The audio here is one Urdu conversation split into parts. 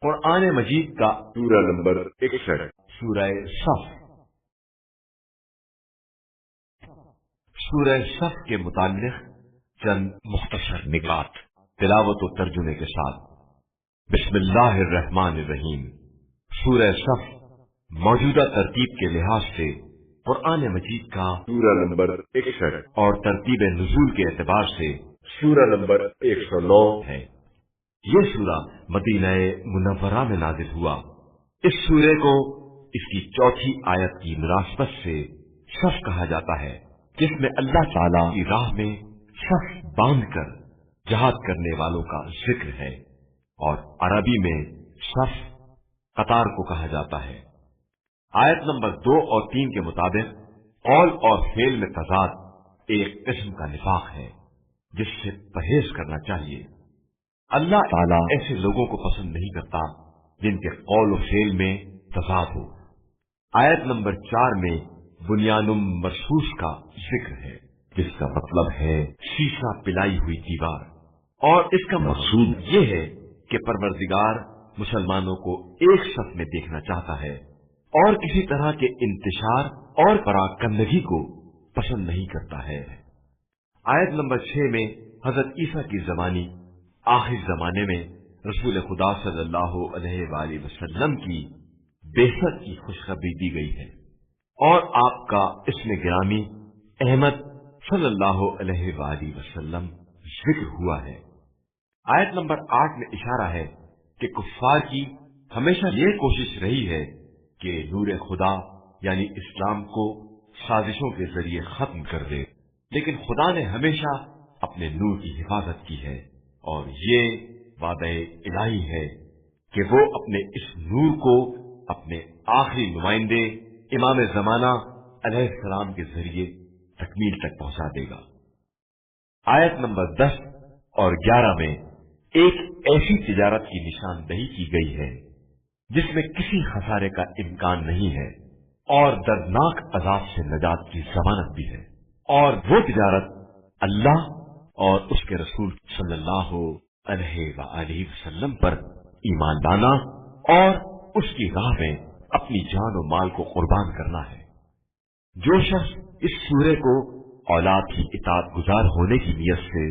قرآن مجید کا سورہ نمبر 61 سورہ صف۔ سورہ صف کے متعلق چند مختصر نکات تلاوت و ترجمے کے ساتھ۔ بسم اللہ الرحمن الرحیم۔ سورہ صف موجودہ ترتیب کے لحاظ سے قرآن مجید کا سورہ نمبر 61 اور ترتیب نزول کے اعتبار سے سورہ نمبر 109 ہے۔ یہ سورہ مدینہ منورہ میں نازل ہوا۔ اس سورے کو اس کی چوتھی آیت کی مناسبت سے صف کہا جاتا ہے، جس میں اللہ تعالی کی راہ میں صف باندھ کر جہاد کرنے والوں کا ذکر ہے، اور عربی میں صف قطار کو کہا جاتا ہے۔ آیت نمبر 2 اور 3 کے مطابق قول اور فعل میں تضاد ایک قسم کا نفاق ہے جس سے پرہیز کرنا چاہیے۔ اللہ تعالیٰ ایسے لوگوں کو پسند نہیں کرتا جن کے قول و فعل میں تضاد ہو۔ آیت نمبر 4 میں بنیان مرصوص کا ذکر ہے، جس کا مطلب ہے شیشہ پلائی ہوئی دیوار، اور اس کا مقصود یہ ہے کہ پروردگار مسلمانوں کو ایک صف میں دیکھنا چاہتا ہے اور کسی طرح کے انتشار اور پراکندگی کو پسند نہیں کرتا ہے۔ آیت نمبر 6 میں حضرت عیسیٰ کی زمانی آخر زمانے میں رسول خدا صلی اللہ علیہ وآلہ وسلم کی بعثت کی خوشخبری دی گئی ہے، اور آپ کا اسم گرامی احمد صلی اللہ علیہ وآلہ وسلم ذکر ہوا ہے۔ آیت نمبر 8 میں اشارہ ہے کہ کفار کی ہمیشہ یہ کوشش رہی ہے کہ نور خدا یعنی اسلام کو سازشوں کے ذریعے ختم کر دے، لیکن خدا نے ہمیشہ اپنے نور کی حفاظت کی ہے، اور یہ وعدہ الہی ہے کہ وہ اپنے اس نور کو اپنے آخری نمائندے امام زمانہ علیہ السلام کے ذریعے تکمیل تک پہنچا دے گا۔ آیت نمبر 10 اور 11 میں ایک ایسی تجارت کی نشاندہی کی گئی ہے جس میں کسی خسارے کا امکان نہیں ہے اور دردناک عذاب سے نجات کی ضمانت بھی ہے، اور وہ تجارت اللہ اور اس کے رسول صلی اللہ علیہ وآلہ وسلم پر ایمان لانا اور اس کی راہ میں اپنی جان و مال کو قربان کرنا ہے۔ جو شخص اس سورے کو اولاد کی اطاعت گزار ہونے کی نیت سے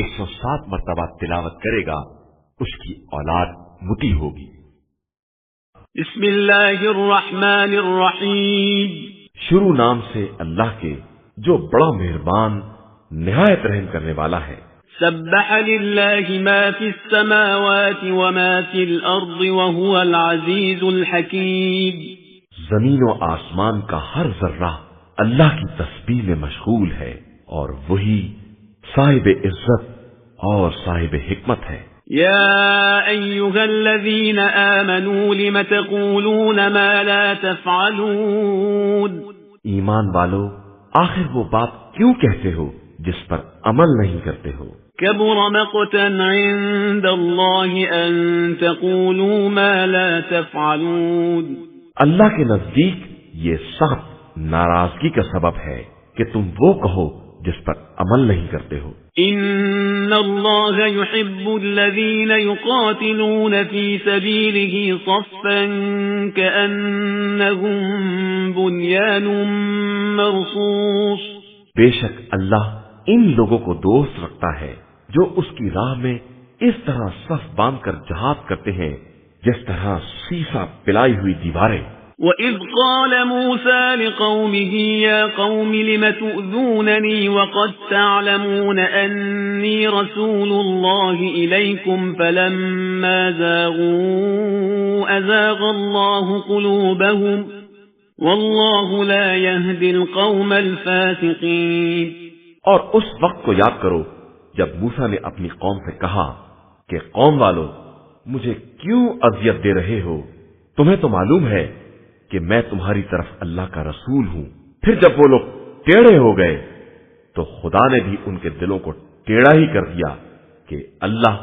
107 مرتبہ تلاوت کرے گا، اس کی اولاد مطیع ہوگی۔ بسم اللہ الرحمن الرحیم۔ شروع نام سے اللہ کے جو بڑا مہربان نہایت رحم کرنے والا ہے۔ سبح للہ ما فی السماوات وما فی الارض وهو العزیز الحکیم۔ زمین و آسمان کا ہر ذرہ اللہ کی تسبیح میں مشغول ہے، اور وہی صاحب عزت اور صاحب حکمت ہے۔ یا ایھا الذین آمنوا لم تقولون ما لا تفعلون۔ ایمان والو، آخر وہ بات کیوں کہتے ہو جس پر عمل نہیں کرتے ہو؟ کبر مقتا عند اللہ ان تقولوا ما لا تفعلون۔ اللہ کے نزدیک یہ سخت ناراضگی کا سبب ہے کہ تم وہ کہو جس پر عمل نہیں کرتے ہو۔ ان اللہ يحب الذین یقاتلون فی سبیلہ صفا کأنہم بنیان مرصوص۔ بے شک اللہ ان لوگوں کو دوست رکھتا ہے جو اس کی راہ میں اس طرح صف باندھ کر جہاد کرتے ہیں جس طرح سیسا پلائی ہوئی دیواریں۔ وَإِذْ قَالَ مُوسَى لِقَوْمِهِ يَا قَوْمِ لِمَ تُؤْذُونَنِي وَقَدْ تَعْلَمُونَ أَنِّي رَسُولُ اللَّهِ إِلَيْكُمْ فَلَمَّا زَاغُوا أَزَاغَ اللَّهُ قُلُوبَهُمْ وَاللَّهُ لَا يَهْدِي الْقَوْمَ الْفَاسِقِينَ۔ اور اس وقت کو یاد کرو جب موسیٰ نے اپنی قوم سے کہا کہ قوم والو، مجھے کیوں اذیت دے رہے ہو؟ تمہیں تو معلوم ہے کہ میں تمہاری طرف اللہ کا رسول ہوں۔ پھر جب وہ لوگ ٹیڑھے ہو گئے تو خدا نے بھی ان کے دلوں کو ٹیڑھا ہی کر دیا کہ اللہ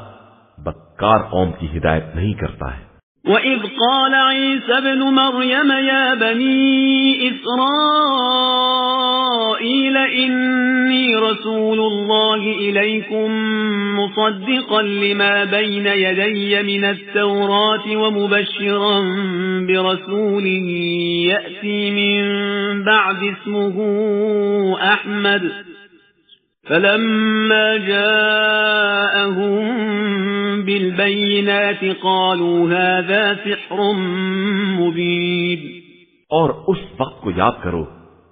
بدکار قوم کی ہدایت نہیں کرتا ہے۔ وَإِذْ قَالَ عِيسَى ابْنُ مَرْيَمَ يَا بَنِي إِسْرَائِيلَ إِنِّي رَسُولُ اللَّهِ إِلَيْكُمْ مُصَدِّقًا لِمَا بَيْنَ يَدَيَّ مِنَ التَّوْرَاةِ وَمُبَشِّرًا بِرَسُولٍ يَأْتِي مِن بَعْدِ اسْمُهُ أَحْمَدُ فَلَمَّا جَاءَهُم بِالْبَيِّنَاتِ قَالُوا هَذَا سِحْرٌ مُبِينٌ۔ اور اس وقت کو یاد کرو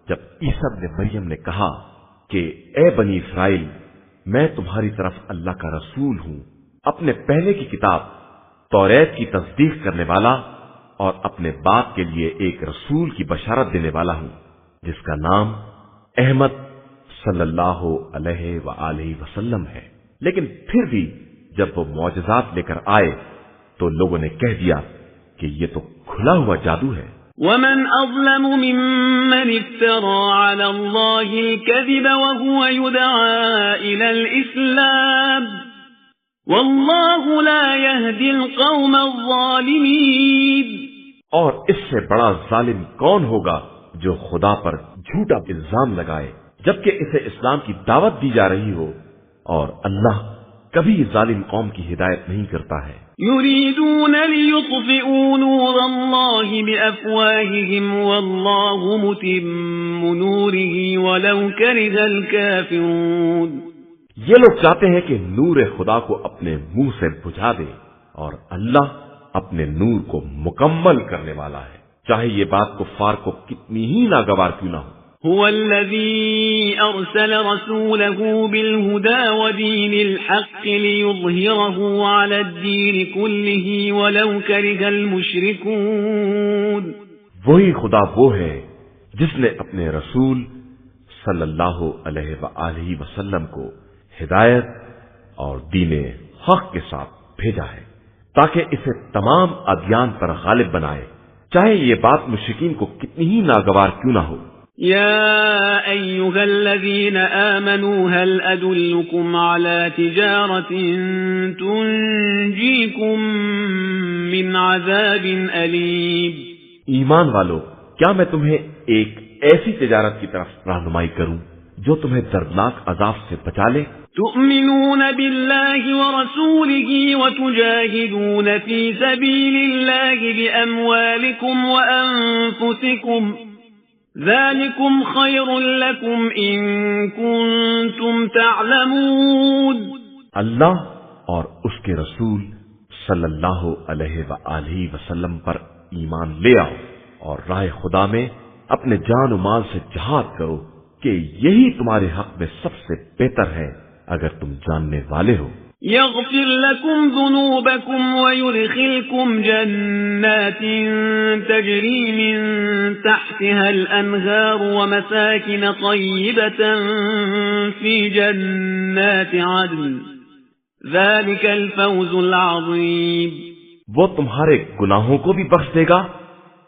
جب عیسیٰ ابن مریم نے کہا کہ اے بنی اسرائیل، میں تمہاری طرف اللہ کا رسول ہوں، اپنے پہلے کی کتاب توریت کی تصدیق کرنے والا اور اپنے باپ کے لیے ایک رسول کی بشارت دینے والا ہوں جس کا نام احمد صلی اللہ علیہ وآلہ وسلم ہے۔ لیکن پھر بھی جب وہ معجزات لے کر آئے تو لوگوں نے کہہ دیا کہ یہ تو کھلا ہوا جادو ہے۔ وَمَنْ أَظْلَمُ مِمَّنِ افْتَرَى عَلَى اللَّهِ الْكَذِبَ وَهُوَ يُدْعَى إِلَى الْإِسْلَامِ وَاللَّهُ لَا يَهْدِي الْقَوْمَ الظَّالِمِينَ۔ اور اس سے بڑا ظالم کون ہوگا جو خدا پر جھوٹا الزام لگائے جبکہ اسے اسلام کی دعوت دی جا رہی ہو، اور اللہ کبھی ظالم قوم کی ہدایت نہیں کرتا ہے۔ يريدون ليطفئوا نور الله بأفواههم والله متم نوره ولو كره الكافرون۔ یہ لوگ چاہتے ہیں کہ نور خدا کو اپنے منہ سے بجھا دے، اور اللہ اپنے نور کو مکمل کرنے والا ہے، چاہے یہ بات کفار کو کتنی ہی ناگوار کیوں نہ ہو۔ هو الذي أرسل رسوله بالهدى ودين الحق ليظهره على الدين كله ولو كره المشركون۔ وہی خدا وہ ہے جس نے اپنے رسول صلی اللہ علیہ وآلہ وسلم کو ہدایت اور دین حق کے ساتھ بھیجا ہے تاکہ اسے تمام ادیان پر غالب بنائے، چاہے یہ بات مشرکین کو کتنی ہی ناگوار کیوں نہ ہو۔ يا أيها الذين آمنوا هل أدلكم على تجارة تنجيكم من عذاب أليم۔ ایمان والو، کیا میں تمہیں ایک ایسی تجارت کی طرف رہنمائی کروں جو تمہیں دردناک عذاب سے بچا لے؟ تؤمنون بالله ورسوله وتجاهدون في سبيل الله بأموالكم وأنفسكم ذلكم خير لكم إن كنتم تعلمون۔ اللہ اور اس کے رسول صلی اللہ علیہ وآلہ وسلم پر ایمان لے آؤ اور راہ خدا میں اپنے جان و مال سے جہاد کرو کہ یہی تمہارے حق میں سب سے بہتر ہے اگر تم جاننے والے ہو۔ يغفر لكم ذنوبكم ويدخلكم جنات تجري من تحتها الأنهار ومساكن طيبة في جنات عدن ذلك الفوز العظيم۔ وہ تمہارے گناہوں کو بھی بخش دے گا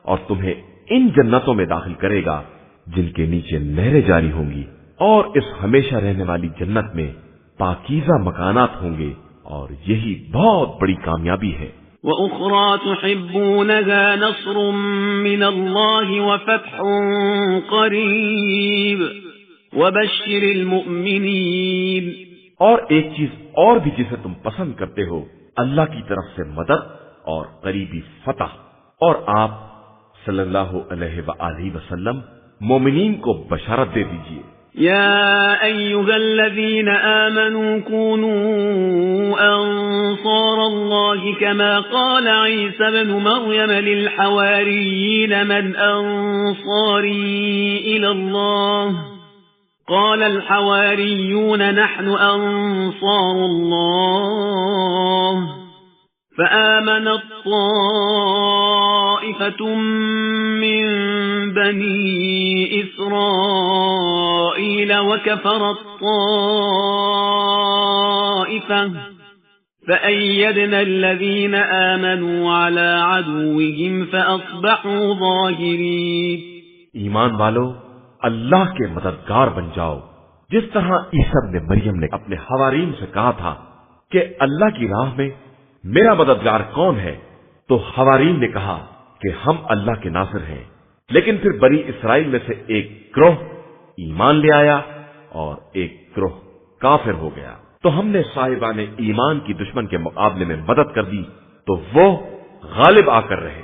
اور تمہیں ان جنتوں میں داخل کرے گا جن کے نیچے نہریں جاری ہوں گی، اور اس ہمیشہ رہنے والی جنت میں پاکیزہ مکانات ہوں گے، اور یہی بہت بڑی کامیابی ہے۔ وَأُخْرَى تُحِبُّونَهَا نَصْرٌ مِّنَ اللَّهِ وَفَتْحٌ قَرِيبٌ وَبَشِّرِ الْمُؤْمِنِينَ۔ اور ایک چیز اور بھی جسے تم پسند کرتے ہو، اللہ کی طرف سے مدد اور قریبی فتح، اور آپ صلی اللہ علیہ وآلہ وسلم مومنین کو بشارت دے دیجئے۔ يا أيها الذين آمنوا كونوا أنصار الله كما قال عيسى ابن مريم للحواريين من أنصاري إلى الله قال الحواريون نحن أنصار الله فآمنت طائفة من بني إسرائيل وكفرت طائفة فأيدنا الذين آمنوا على عدوهم فأصبحوا ظاهرين۔ ایمان والو، اللہ کے مددگار بن جاؤ، جس طرح عیسیٰ ابن مریم نے اپنے حوارین سے کہا تھا کہ اللہ کی راہ میں میرا مددگار کون ہے، تو حوارین نے کہا کہ ہم اللہ کے ناصر ہیں، لیکن پھر بنی اسرائیل میں سے ایک گروہ ایمان لے آیا اور ایک گروہ کافر ہو گیا، تو ہم نے صاحبان ایمان کی دشمن کے مقابلے میں مدد کر دی تو وہ غالب آ کر رہے۔